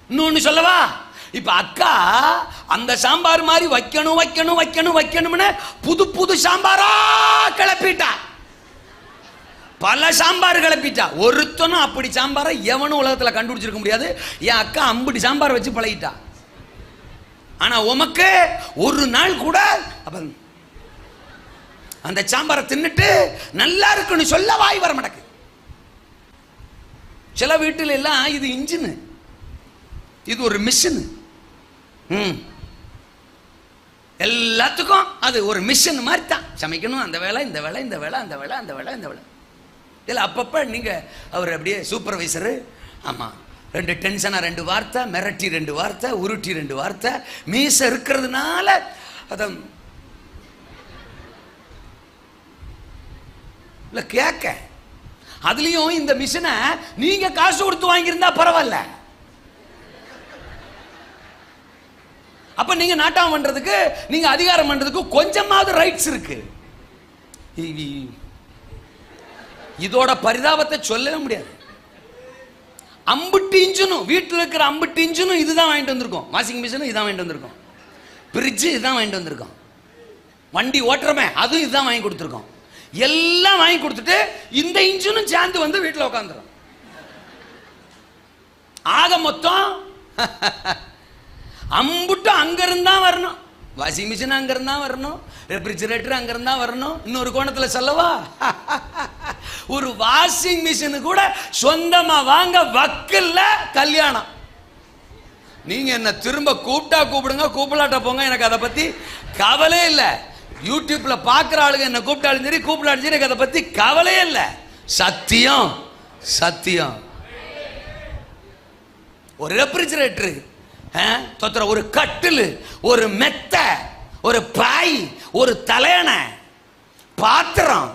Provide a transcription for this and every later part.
இன்னொன்னு சொல்லவா? இப்ப அக்கா அந்த சாம்பார் மாதிரி வைக்கணும் வைக்கணும் வைக்கணும் வைக்கணும்னு புது புது சாம்பாரா கிளப்பிட்டா. பல சாம்பார் கிளப்பிட்டா. ஒருத்தனும் அப்படி சாம்பாரை எவனும் உலகத்தில் கண்டுபிடிச்சிருக்க முடியாது. என் அக்கா அம்புடி சாம்பார் வச்சு பழகிட்டா. ஆனா உமக்கு ஒரு நாள் கூட அந்த சாம்பாரை தின்னுட்டு நல்லா இருக்குன்னு சொல்ல வாய் வர மாட்டேங்குது. சில வீட்டில் எல்லாம் இது இன்ஜின், இது ஒரு மிஷின். எல்லாத்துக்கும் அது ஒரு மிஷின் மாதிரி தான். சமைக்கணும், அந்த வேலை இந்த வேலை இந்த வேலை அந்த வேலை அந்த வேலை இந்த வேலை. இல்லை அப்பப்போ நீங்கள் அவர் அப்படியே சூப்பர்வைசரு, ஆமாம், 2 டென்ஷனாக 2 வார்த்தை, மிரட்டி 2 வார்த்தை, உருட்டி 2 வார்த்தை, மீச இருக்கிறதுனால அதை இல்லை கேட்க. அதுலேயும் இந்த மிஷினை நீங்கள் காசு கொடுத்து வாங்கியிருந்தா பரவாயில்ல. அப்ப நீங்க நாட்டம் பண்றதுக்கு, நீங்க அதிகாரம் பண்றதுக்கு கொஞ்சமாவது ரைட்ஸ் இருக்கு. இதோட பரிதாபத்தை சொல்லவே முடியாது. அம்புட்டு இன்ஜினும், வீட்டில் இருக்கிற அம்புட்டு இன்ஜினும் இதுதான் வாங்கிட்டு வந்திருக்கோம். வாஷிங் மிஷினும் இதுதான் வாங்கிட்டு வந்திருக்கோம். ஃப்ரிட்ஜு இதுதான் வாங்கிட்டு வந்திருக்கோம். வண்டி ஓட்டுறமே அதுவும் இதுதான் வாங்கி கொடுத்துருக்கோம். எல்லாம் வாங்கி கொடுத்துட்டு இந்த இன்ஜினும் சேர்ந்து வந்து வீட்டில் உட்காந்துரும். ஆக மொத்தம் அம்புட்டு அங்கிருந்தா வரணும். வாஷிங் மிஷின் அங்கிருந்தா வரணும், ரெஃப்ரிஜரேட்டர் அங்கிருந்தா வரணும். இன்னொரு கோணத்தில் சொல்லவா, ஒரு வாஷிங் மிஷின் கூட சொந்தமா வாங்க வக்கில்ல கல்யாணம். நீங்க என்ன திரும்ப கூப்பிட்டா கூப்பிடுங்க, கூப்பிடாட்ட போங்க, எனக்கு அதை பத்தி கவலை இல்லை. யூடியூப்ல பாக்குற ஆளுங்க என்ன கூப்பிட்டாலும் சரி கூப்பிடாலும் சரி எனக்கு அதை பத்தி கவலையே இல்லை. சத்தியம் சத்தியம். ஒரு ரெஃப்ரிஜரேட்டர், ஒரு கட்டில், ஒரு மெத்த, ஒரு பாய், ஒரு தலையணை, பாத்திரம்,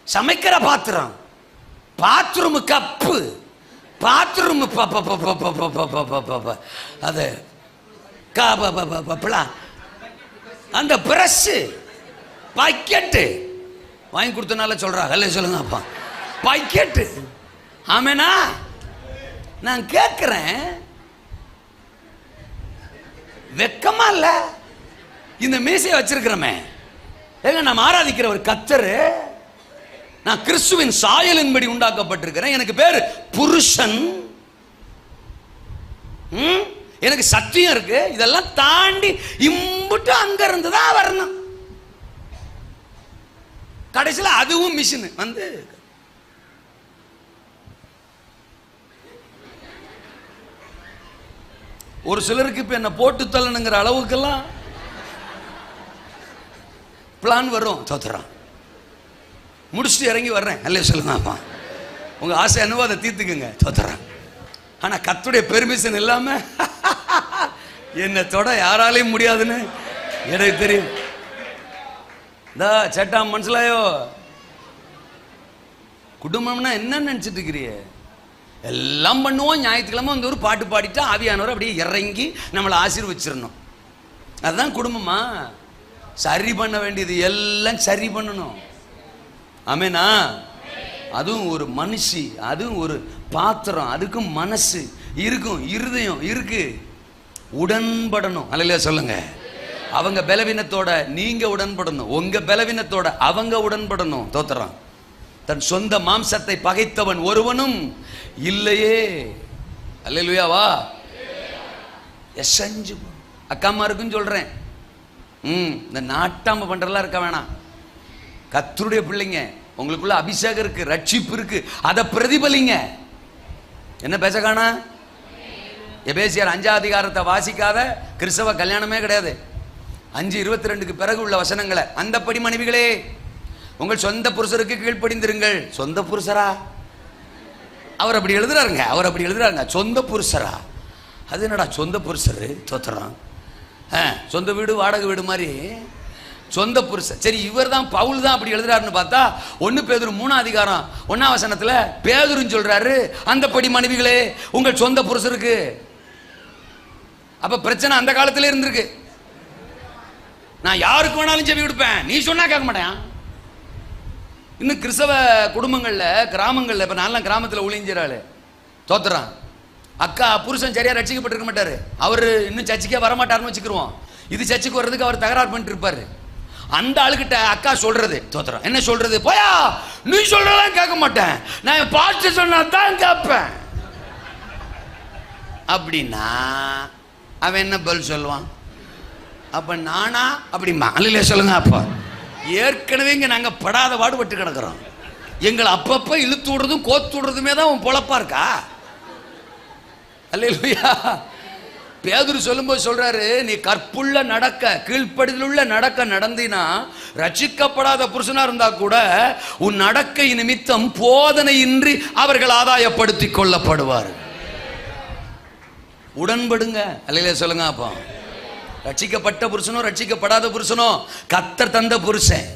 சமைக்கிற பாத்திரம், பாத்ரூம் கப்பு, பாத்ரூம் அது அந்த பிரஷ், பக்கெட்டு வாங்கி கொடுத்தனால சொல்றாங்க. அல்ல சொல்லுங்க அப்பா, பக்கெட்டு. ஆமேனா? நான் கேட்கிறேன், வெக்கமா இல்ல? இந்த மீசையை வச்சிருக்கிறோமே, ஏங்க நாம் ஆராதிக்கிற ஒரு கர்த்தர், நான் கிறிஸ்துவின் சாயலின்படி உண்டாக்கப்பட்டிருக்கிறேன், எனக்கு பேர் புருஷன், எனக்கு சத்தியம் இருக்கு. இதெல்லாம் தாண்டி இம்புட்டு அங்க இருந்து தான் வரணும். கடைசியில் அதுவும் மிஷின் வந்து ஒரு சிலருக்கு இப்ப என்ன போட்டு தள்ளணுங்கிற அளவுக்கெல்லாம் பிளான் வரும். தோத்துறான் முடிச்சுட்டு இறங்கி வர்றேன். அல்ல சொல்லுங்கப்பா, உங்க ஆசை என்னவோ அதை தீர்த்துக்குங்க. தோத்துறான். ஆனா கர்த்தருடைய பெர்மிஷன் இல்லாம என்ன தொட யாராலையும் முடியாதுன்னு எனக்கு தெரியும். சேட்டா மனசுலாயோ, குடும்பம்னா என்ன நினைச்சிட்டு இருக்கிறிய? எல்லாம் பண்ணுவோம். ஞாயிற்றுக்கிழமை வந்து ஒரு பாட்டு பாடிட்டா ஆவியானவர் அப்படியே இறங்கி நம்மளை ஆசீர்வச்சிடணும். அதுதான் குடும்பமா? சரி பண்ண வேண்டியது எல்லாம் சரி பண்ணணும். ஆமேனா? அதுவும் ஒரு மனுஷி, அதுவும் ஒரு பாத்திரம், அதுக்கும் மனசு இருக்கும், இருதயம் இருக்கு. உடன்படணும். அல்லையா சொல்லுங்க. அவங்க பலவீனத்தோட நீங்க உடன்படணும், உங்க பலவீனத்தோட அவங்க உடன்படணும். தோத்துறான். தன் சொந்த மாம்சத்தை பகைத்தவன் ஒருவனும் இல்லையே. அல்லேலூயாவா? எசஞ்சு அக்காமாருக்கும் சொல்றேன், இந்த நாட்டாம பண்றதெல்லாம் இருக்க வேணாம். கர்த்தருடைய பிள்ளைங்க, உங்களுக்குள்ள அபிஷேகம் இருக்கு, ரட்சிப்பு இருக்கு, அதை பிரதிபலிங்க. என்ன பேச காணா? எபேசியர் 5ஆம் அதிகாரத்தை வாசிக்காத கிறிஸ்தவ கல்யாணமே கிடையாது. 5:22 பிறகு உள்ள வசனங்களை, அந்தப்படி மனைவிகளே உங்கள் சொந்த புருஷருக்கு கீழ்ப்படிந்திருங்கள். சொந்த புருஷரா? அவர் அப்படி எழுதுறாருங்க, அவர் அப்படி எழுதுறாருங்க. சொந்த புருஷரா? அது என்னடா சொந்த புருஷரு? தோத்துறான். சொந்த வீடு வாடகை வீடு மாதிரி சொந்த புருஷன். சரி, இவர் தான் பவுல் தான் அப்படி எழுதுறாருன்னு பார்த்தா 1 பேதுரு 3ஆம் அதிகாரம் 1ஆம் வசனத்துல பேதுருன்னு சொல்றாரு, அந்தப்படி மனைவிகளே உங்கள் சொந்த புருஷருக்கு. அப்ப பிரச்சனை அந்த காலத்துல இருந்திருக்கு. நான் யாருக்கு வேணாலும் செவி கொடுப்பேன், நீ சொன்னா கேட்க மாட்டேன். இன்னும் கிறிஸ்தவ குடும்பங்கள்ல, கிராமங்கள்ல, இப்ப நான் கிராமத்துல ஒளிஞ்சிறாள். தோத்துறான். அக்கா புருஷன் சரியா ரட்சிக்கப்பட்டிருக்க மாட்டாரு, அவரு இன்னும் சர்ச்சுக்கே வரமாட்டாருன்னு வச்சுக்கிருவோம். இது சர்ச்சுக்கு வர்றதுக்கு அவர் தகராறு பண்ணிட்டு இருப்பாரு. அந்த ஆளுகிட்ட அக்கா சொல்றது தோத்திரம் என்ன சொல்றது, போயா நீ சொல்றதெல்லாம் கேட்க மாட்டேன், நான் பாஸ்டர் சொன்னா தான் கேட்பேன் அப்படின்னா அவன் என்ன பதில் சொல்லுவான்? அப்ப நானா அப்படிமா அல்ல சொல்லுங்க. அப்ப ஏற்கனவே இங்க நாங்க படாத பாடுபட்டு கிடக்குறோம், எங்களை அப்பப்ப இழுத்து விடுறதும் கோத்து விடுறதுமே தான் உன் பொழப்பா இருக்கா? அல்லேலூயா. பேதுரு சொல்லும்போது சொல்றாரு, நீ கற்புள்ள நடக்க கீழ்ப்படிதலுள்ள நடக்க நடந்தினா ரட்சிக்கப்படாத புருஷனா இருந்தா கூட உன் நடக்கை நிமித்தம் போதனையின்றி அவர்கள் ஆதாயப்படுத்திக் கொள்ளப்படுவார். உடன்படுங்க. அல்லேலூயா சொல்லுங்க. அப்போ ரட்சிக்கப்பட்ட புருஷனோ ரட்சிக்கப்படாத புருஷனோ கர்த்தர் தந்த புருஷன்,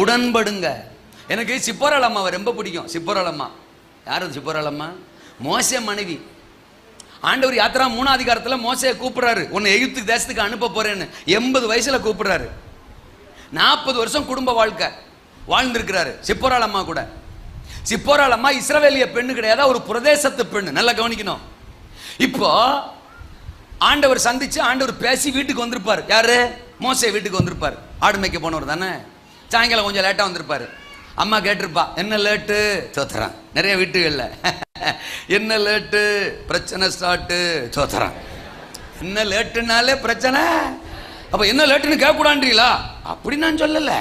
உடன்படுங்க. எனக்கு சிப்போராள் அம்மாவை ரொம்ப பிடிக்கும். சிப்போராள் அம்மா யாரு? சிப்போராள் அம்மா மோசே மனைவி. ஆண்டவர் யாத்திரா 3ஆம் அதிகாரத்தில் மோசையை கூப்பிடுறாரு, உன்னை எகிப்து தேசத்துக்கு அனுப்ப போறேன்னு. 80 வயசுல கூப்பிடுறாரு. 40 வருஷம் குடும்ப வாழ்க்கை வாழ்ந்திருக்கிறாரு சிப்போராள் அம்மா கூட. சிப்போராள் அம்மா இஸ்ரவேலிய பெண்ணு கிடையாது, ஒரு பிரதேசத்து பெண்ணு. நல்லா கவனிக்கணும். இப்போ ஆண்டவர் சந்திச்சு ஆண்டவர் பேசி வீட்டுக்கு வந்திருப்பாரு. யாரு? மோசே வீட்டுக்கு வந்திருப்பாரு. ஆடு மேய்க்க போனவர் தானே. சாயங்காலம் கொஞ்சம் லேட்டா வந்திருப்பாரு. அம்மா கேட்டிருப்பா, என்ன லேட்டு? தோத்துறான். நிறைய வீட்டுகள்ல என்ன லேட்டு, பிரச்சனை ஸ்டார்ட். தோத்துறான். என்ன லேட்டுனாலே பிரச்சனை. அப்ப என்ன லேட்டுன்னு கேட்கக்கூடான்றீங்களா? அப்படி நான் சொல்லல.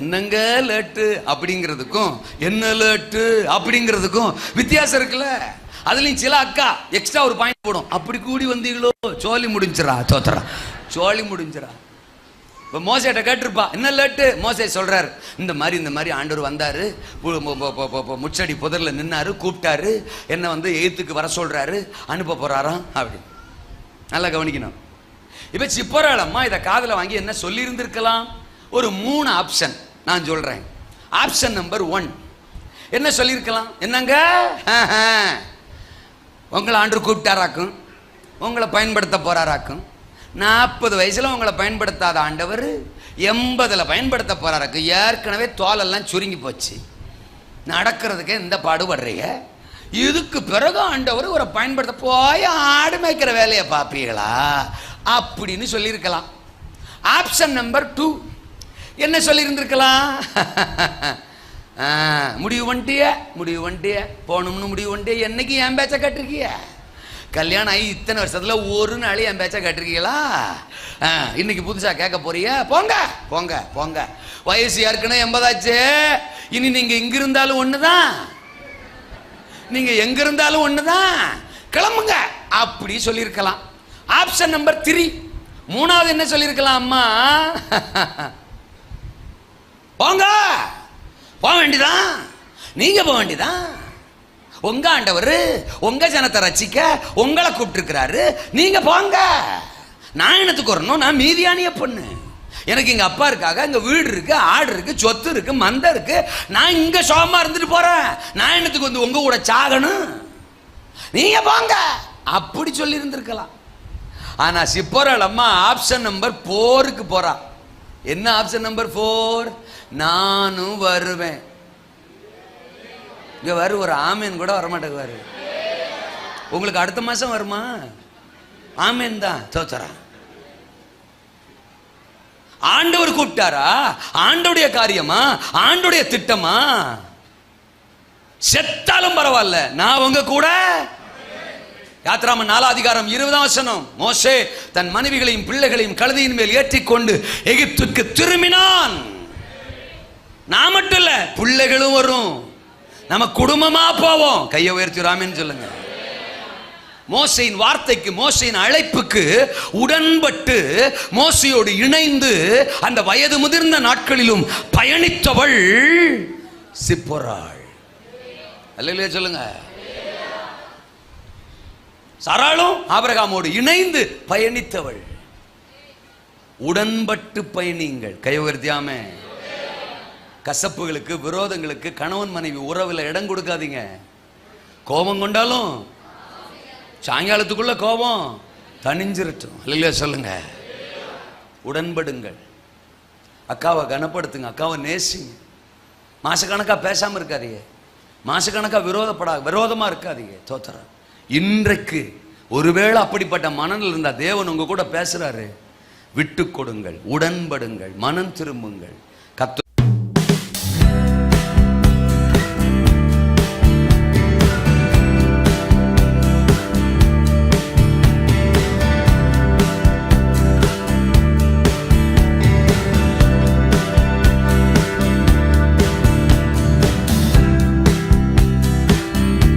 என்னங்க லேட்டு அப்படிங்கிறதுக்கும் என்ன லேட்டு அப்படிங்கிறதுக்கும் வித்தியாசம் இருக்குல்ல. அதுலயும் சில அக்கா எக்ஸ்ட்ரா ஒரு பாயிண்ட் போடும், அப்படி கூடி வந்தீங்களோ சோழி முடிஞ்சிரா. தோத்துறா, சோழி முடிஞ்சிரா. இப்போ மோசேட்ட கேட்டிருப்பா, என்ன லேட்டு? மோசே சொல்றாரு, இந்த மாதிரி ஆண்டவர் வந்தாரு, முச்சடி புதர்ல நின்னாரு, கூப்பிட்டாரு, என்ன வந்து எய்த்துக்கு வர சொல்றாரு, அனுப்ப போறாராம் அப்படி. நல்லா கவனிக்கணும். இப்போ சிப்போராள் அம்மா இதை காதில் வாங்கி என்ன சொல்லி இருந்திருக்கலாம்? ஒரு 3 ஆப்ஷன் நான் சொல்றேன். ஆப்ஷன் நம்பர் 1 என்ன சொல்லியிருக்கலாம்? என்னங்க, உங்களை ஆண்டவர் கூப்பிட்டாராக்கும், உங்களை பயன்படுத்த போறாராக்கும். 40 வயசுல உங்களை பயன்படுத்தாத ஆண்டவர் 80ல் பயன்படுத்த போறாருக்கு. ஏற்கனவே தோலெல்லாம் சுருங்கி போச்சு, நடக்கிறதுக்கே இந்த பாடுபடுறீங்க, இதுக்கு பிறகு ஆண்டவர் ஒரு பயன்படுத்த போய் ஆடு மேய்க்கிற வேலையை பார்ப்பீங்களா அப்படின்னு சொல்லியிருக்கலாம். ஆப்ஷன் நம்பர் 2 என்ன சொல்லியிருந்திருக்கலாம்? முடிவு பண்ணிட்டிய போகணும்னு முடிவு பண்ணிட்டிய. என்னைக்கு என் பேச்ச கேட்டிருக்கிய? கல்யாணம் ஆகி இத்தனை வருஷத்துல ஒரு நாள் என் பேச்ச கேட்டிருக்கீங்களா? இன்னைக்கு புதுசா கேட்க போறீங்க? போங்க போங்க போங்க, வயசு ஏற்கனவே 80 ஆச்சு. இனி நீங்க இங்க இருந்தாலும் ஒண்ணுதான், நீங்க எங்க இருந்தாலும் ஒண்ணுதான், கிளம்புங்க அப்படி சொல்லியிருக்கலாம். ஆப்ஷன் நம்பர் 3 3வது என்ன சொல்லியிருக்கலாம்? அம்மா போங்க, போக வேண்டியதான், நீங்க போக வேண்டியதான். உங்க ஆண்டவர் உங்க ஜனத்தை ரட்சிக்க உங்களை கூப்பிட்டு, நீங்க போங்க. நான் என்னத்துக்கு வரணும்? நான் மீதியானிய பொண்ணு, எனக்கு எங்க அப்பா இருக்காங்க, எங்க வீடு இருக்கு, ஆடு இருக்கு, சொத்து இருக்கு, மந்த இருக்கு. நான் இங்க சோகமா இருந்துட்டு போறேன். நான் என்னத்துக்கு வந்து உங்க கூட சாகணும்? நீங்க போங்க அப்படி சொல்லி இருந்திருக்கலாம். ஆனா சிப்போராள் அம்மா ஆப்ஷன் நம்பர் 4க்கு போறா. என்ன ஆப்ஷன் நம்பர் 4? நானும் வருவேன். இங்க வரு, ஒரு ஆமேன் கூட வரமாட்டேங்குவாரு. உங்களுக்கு அடுத்த மாசம் வருமா? ஆமேன் தான். தோத்தரா, ஆண்டவர் கூப்பிட்டாரா? ஆண்டோடைய காரியமா? ஆண்டோடைய திட்டமா? செத்தாலும் பரவாயில்ல, நான் உங்க கூட. யாத்திராம 4ஆம் அதிகாரம் 20ஆம் வசனம், மோசே தன் மனைவிகளையும் பிள்ளைகளையும் கழுதையின் மேல் ஏற்றிக்கொண்டு எகிப்துக்கு திரும்பினான். நான் மட்டும் இல்ல, பிள்ளைகளும் வரும், நம்ம குடும்பமா போவோம். கையை உயர்த்தி ராமன் சொல்லுங்க. மோசையின் வார்த்தைக்கு, மோசையின் அழைப்புக்கு உடன்பட்டு மோசையோடு இணைந்து அந்த வயது முதிர்ந்த நாட்களிலும் பயணித்தவள் சிப்போராள். அல்லேலூயா சொல்லுங்க. சாராளும் ஆபிரகாமோடு இணைந்து பயணித்தவள். உடன்பட்டு பயணிங்கள். கை உயர்த்தியாமே. கசப்புகளுக்கு, விரோதங்களுக்கு, கணவன் மனைவி உறவுல இடம் கொடுக்காதீங்க. கோபம் கொண்டாலும் சாயங்காலத்துக்குள்ள கோபம் தணிஞ்சிரட்டும். இல்லையா சொல்லுங்க. உடன்படுங்கள். அக்காவை கனப்படுத்துங்க, அக்காவை நேசிங்க. மாசக்கணக்கா பேசாம இருக்காதீங்க, மாசக்கணக்கா விரோதமா இருக்காதீங்க. தோத்தர இன்றைக்கு ஒருவேளை அப்படிப்பட்ட மனநிலை இருந்தா தேவன் உங்க கூட பேசுறாரு. விட்டு கொடுங்கள், உடன்படுங்கள், மனம் திரும்புங்கள்.